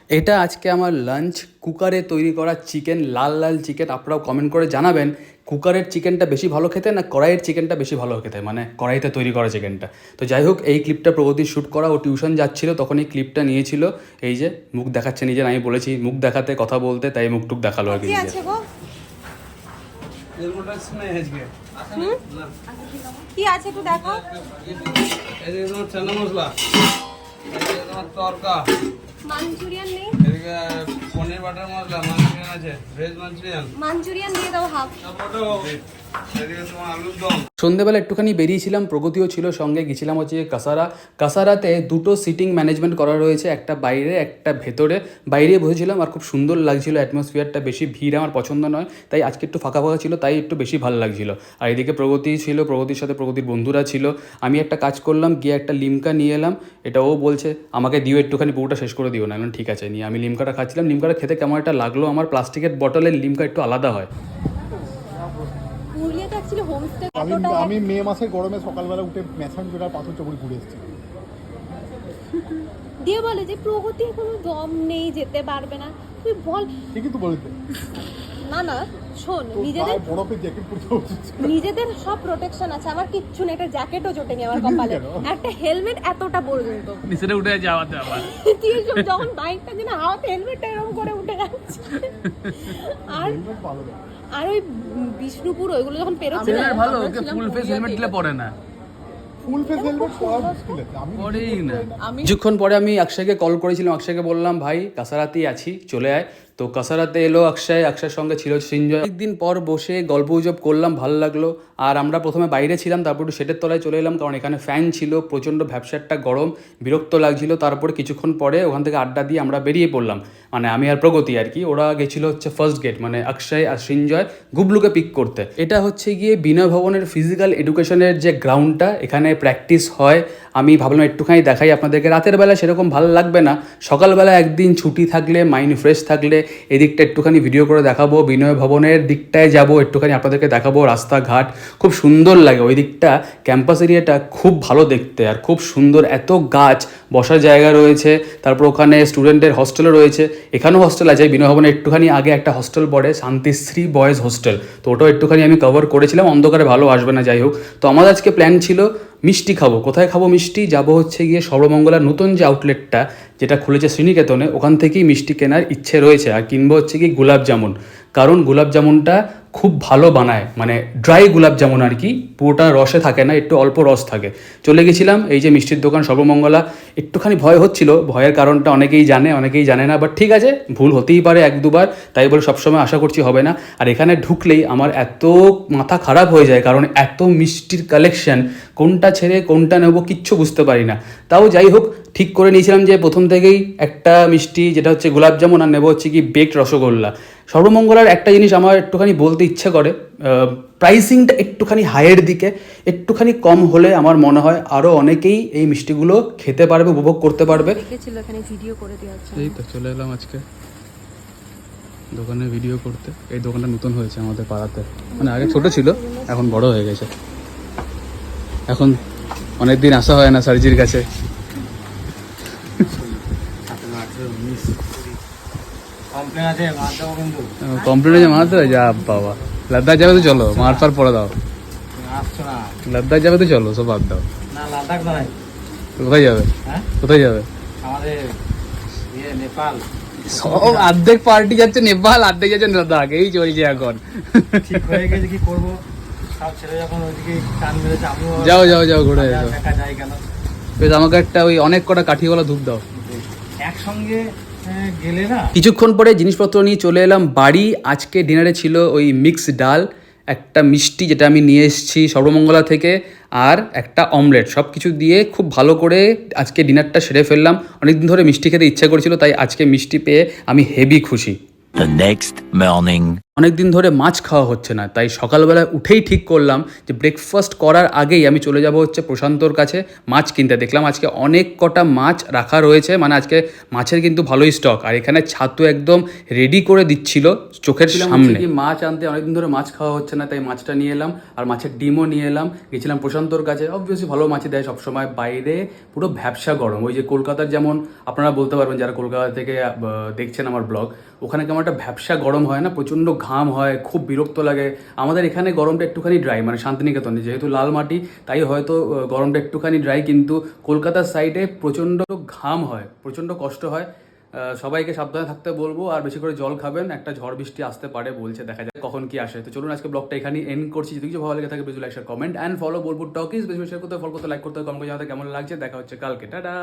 এটা আজকে আমার লাঞ্চ, কুকারে তৈরি করা চিকেন, লাল লাল চিকেন। আপনারাও কমেন্ট করে জানাবেন কুকারের চিকেনটা বেশি ভালো খেতে না কড়াইয়ের চিকেনটা বেশি ভালো খেতে, মানে কড়াইতে তৈরি করা চিকেনটা। তো যাই হোক, এই ক্লিপটা প্রগতির শ্যুট করা, ও টিউশন যাচ্ছিল তখন এই ক্লিপটা নিয়েছিল। এই যে মুখ দেখাচ্ছে নিজের, আমি বলেছি মুখ দেখাতে কথা বলতে, তাই মুখ টুক দেখালো আর কি। কি আছে একটু দেখো। তরকা মাঞ্চুরিয়ান নেই? পনির বাটার মশলা মাঞ্চুরিয়ান আছে, ভেজ মাঞ্চুরিয়ান। মাঞ্চুরিয়ান দিয়ে দাও হাফ। আলুর দম। সন্ধ্যেবেলা একটুখানি বেরিয়েছিলাম, প্রগতিও ছিল সঙ্গে, গেছিলাম হচ্ছে কাসারাতে। দুটো সিটিং ম্যানেজমেন্ট করা রয়েছে, একটা বাইরে একটা ভেতরে। বাইরে বসেছিলাম আর খুব সুন্দর লাগছিল অ্যাটমসফিয়ারটা, বেশি ভিড় আমার পছন্দ নয়, তাই আজকে একটু ফাঁকা ফাঁকা ছিল, তাই একটু বেশি ভালো লাগছিল। আর এদিকে প্রগতি ছিল, প্রগতির সাথে প্রগতির বন্ধুরা ছিল। আমি একটা কাজ করলাম, গিয়ে একটা লিমকা নিয়ে এলাম। এটা ও বলছে আমাকে দিও একটুখানি, পুরোটা শেষ করে দিও না। ঠিক আছে, নিয়ে আমি লিমকাটা খাচ্ছিলাম। লিমকাটা খেতে কেমন একটা লাগলো আমার, প্লাস্টিকের বটলের লিমকা একটু আলাদা হয়। আমি মে মাসের গরমে সকালবেলা উঠে ম্যাসাঞ্জোড়ার পাথর চবড়ি ঘুরে এসেছি। দিয়ে বলে যে প্রগতির কোনো দম নেই, যেতে পারবে না। তুই বল। ঠিকই তো বলতে। না না শোন, বরফের জ্যাকেট পরতে হচ্ছে। নিজেদের সব প্রোটেকশন আছে, আমার কিচ্ছু নেই। একটা জ্যাকেটও জোটেনি আমার কপালে, একটা হেলমেট এতটা পর্যন্ত নিচে উঠে যাওয়াতে আবার যখন বাইকটা দিন হাওয়াতে হেলমেটটা এরকম করে উঠে যাচ্ছে। আর আর ওই বিষ্ণুপুর ওইগুলো যখন পেরোচ্ছে না, ভালো, ওকে ফুল ফেস হেলমেট দিলে পড়ে না। ফুল ফেস হেলমেট পরা মুশকিল আছে। কিছুক্ষণ পরে আমি অক্ষয়কে কল করেছিলাম, অক্ষয়কে বললাম ভাই কাসারাতেই আছি, চলে আয়। তো কাসারাতে এলো অক্ষয়ের সঙ্গে ছিল সৃঞ্জয়। একদিন পর বসে গল্প গুজব করলাম, ভালো লাগলো। আর আমরা প্রথমে বাইরে ছিলাম, তারপর একটু শেডের তলায় চলে এলাম, কারণ এখানে ফ্যান ছিল, প্রচণ্ড ভ্যাপসারটা গরম, বিরক্ত লাগছিল। তারপরে কিছুক্ষণ পরে ওখান থেকে আড্ডা দিয়ে আমরা বেরিয়ে পড়লাম, মানে আমি আর প্রগতি আর কি। ওরা গেছিলো হচ্ছে ফার্স্ট গেট, মানে অক্ষয় আর সৃঞ্জয় গুবলুকে পিক করতে। এটা হচ্ছে গিয়ে বিনয় ভবনের ফিজিক্যাল এডুকেশনের যে গ্রাউন্ডটা, এখানে প্র্যাকটিস হয়। আমি ভাবলাম একটুখানি দেখাই আপনাদেরকে। রাতের বেলা সেরকম ভালো লাগবে না, সকালবেলা একদিন ছুটি থাকলে, মাইন্ড ফ্রেশ থাকলে এদিকটা একটুখানি ভিডিও করে দেখাবো। বিনয় ভবনের দিকটায় যাব, একটুখানি আপনাদেরকে দেখাবো রাস্তাঘাট, খুব সুন্দর লাগে ওই দিকটা। ক্যাম্পাস এরিয়াটা খুব ভালো দেখতে আর খুব সুন্দর, এত গাছ, বসার জায়গা রয়েছে। তারপর ওখানে স্টুডেন্টের হস্টেলও রয়েছে, এখানেও হস্টেল আছে। বিনয় ভবনের একটুখানি আগে একটা হস্টেল পড়ে, শান্তিশ্রী বয়েজ হোস্টেল, তো ওটাও একটুখানি আমি কভার করেছিলাম। অন্ধকারে ভালো আসবে না, যাই হোক। তো আমাদের আজকে প্ল্যান ছিল মিষ্টি খাবো। কোথায় খাবো মিষ্টি? যাবো হচ্ছে গিয়ে সর্বমঙ্গলার নতুন যে আউটলেটটা যেটা খুলেছে শ্রীনিকেতনে, ওখান থেকেই মিষ্টি কেনার ইচ্ছে রয়েছে। আর কিনবো হচ্ছে কি গোলাপ জামুন, কারণ গোলাপ জামুনটা খুব ভালো বানায়, মানে ড্রাই গোলাপ জামুন আর কি, পুরোটা রসে থাকে না, একটু অল্প রস থাকে। চলে গেছিলাম এই যে মিষ্টির দোকান সর্বমঙ্গলা। একটুখানি ভয় হচ্ছিল, ভয়ের কারণটা অনেকেই জানে না, বাট ঠিক আছে, ভুল হতেই পারে এক দুবার, তাই বলে সবসময় আশা করছি হবে না। আর এখানে ঢুকলেই আমার এত মাথা খারাপ হয়ে যায়, কারণ এত মিষ্টির কালেকশন, কোনটা ছেড়ে কোনটা নেবো কিচ্ছু বুঝতে পারি না। তাও যাই হোক, ঠিক করে নিয়েছিলাম যে প্রথম থেকেই একটা মিষ্টি, যেটা হচ্ছে গোলাপ জামুন, আর নেবো হচ্ছে কি বেকড রসগোল্লা। সর্বমঙ্গলার একটা জিনিস আমার একটুখানি বলতে ইচ্ছে করে, প্রাইসিংটা একটুখানি হাইয়ের দিকে, একটুখানি কম হলে আমার মনে হয় আরও অনেকেই এই মিষ্টিগুলো খেতে পারবে, উপভোগ করতে পারবে। এই তো চলে এলাম আজকে দোকানে ভিডিও করতে। এই দোকানটা নতুন হয়েছে আমাদের পাড়াতে, মানে আগে ছোট ছিল, এখন বড় হয়ে গেছে। এখন অনেকদিন আসা হয় না সার্জির কাছে। কমপ্লেন আছে মারতে যা বাবা। লাদাখ যাবে তো চলো, মার পার পরে দাও। লাদাখ যাবে তো চলো, সব বাদ দাও। কোথায় যাবে? কোথায় যাবে? সব অর্ধেক পার্টি যাচ্ছে নেপাল, অর্ধেক যাচ্ছে লাদাখ, এই চলছে এখন। যাও যাও যাও, ঘুরে যাও। বেশ, আমাকে একটা ওই অনেক কটা কাঠিওয়ালা ধূপ দাও একসঙ্গে গেলে না। কিছুক্ষণ পরে জিনিসপত্র নিয়ে চলে এলাম বাড়ি। আজকে ডিনারে ছিল ওই মিক্স ডাল, একটা মিষ্টি যেটা আমি নিয়ে এসেছি সর্বমঙ্গলা থেকে, আর একটা অমলেট। সব কিছু দিয়ে খুব ভালো করে আজকে ডিনারটা সেরে ফেললাম। অনেকদিন ধরে মিষ্টি খেতে ইচ্ছা করেছিল, তাই আজকে মিষ্টি পেয়ে আমি হেভি খুশি। The next morning. অনেক দিন ধরে মাছ খাওয়া হচ্ছে না, তাই সকালবেলায় উঠেই ঠিক করলাম যে ব্রেকফাস্ট করার আগেই আমি চলে যাব হচ্ছে প্রশান্তর কাছে মাছ কিনতে। দেখলাম আজকে অনেক কটা মাছ রাখা রয়েছে, মানে আজকে মাছের কিন্তু ভালোই স্টক। আর এখানে ছাতু একদম রেডি করে দিচ্ছিল চোখের সামনে। মাছ আনতে অনেকদিন ধরে মাছ খাওয়া হচ্ছে না, তাই মাছটা নিয়ে এলাম আর মাছের ডিমও নিয়ে এলাম। গেছিলাম প্রশান্তর কাছে, অবভিয়াসলি ভালো মাছই দেয় সবসময়। বাইরে পুরো ভ্যাবসা গরম, ওই যে কলকাতার যেমন আপনারা বলতে পারবেন যারা কলকাতা থেকে দেখছেন আমার ব্লগ, ওখানে কেমন একটা ভ্যাবসা গরম হয় না, প্রচণ্ড ঘাম হয়, খুব বিরক্ত লাগে। আমাদের এখানে গরমটা একটুখানি ড্রাই, মানে শান্তিনিকেতনে যেহেতু লাল মাটি তাই হয়তো গরমটা একটুখানি ড্রাই, কিন্তু কলকাতার সাইডে প্রচণ্ড ঘাম হয়, প্রচণ্ড কষ্ট হয়। সবাইকে সাবধানে থাকতে বলবো, আর বেশি করে জল খাবেন, একটা ঝড় বৃষ্টি আসতে পারে বলছে, দেখা যায় কখন কি আসে। তো চলুন আজকে ব্লগটা এখানেই এন্ড করছি। যদি কিছু ভালো লেগে থাকে বেশি like share comment and follow Bolpur talkies, বেশি শেয়ার করতে ফলো করতে লাইক করতে কমেন্ট জানাতে কেমন লাগছে। দেখা হচ্ছে কালকে, টাটা।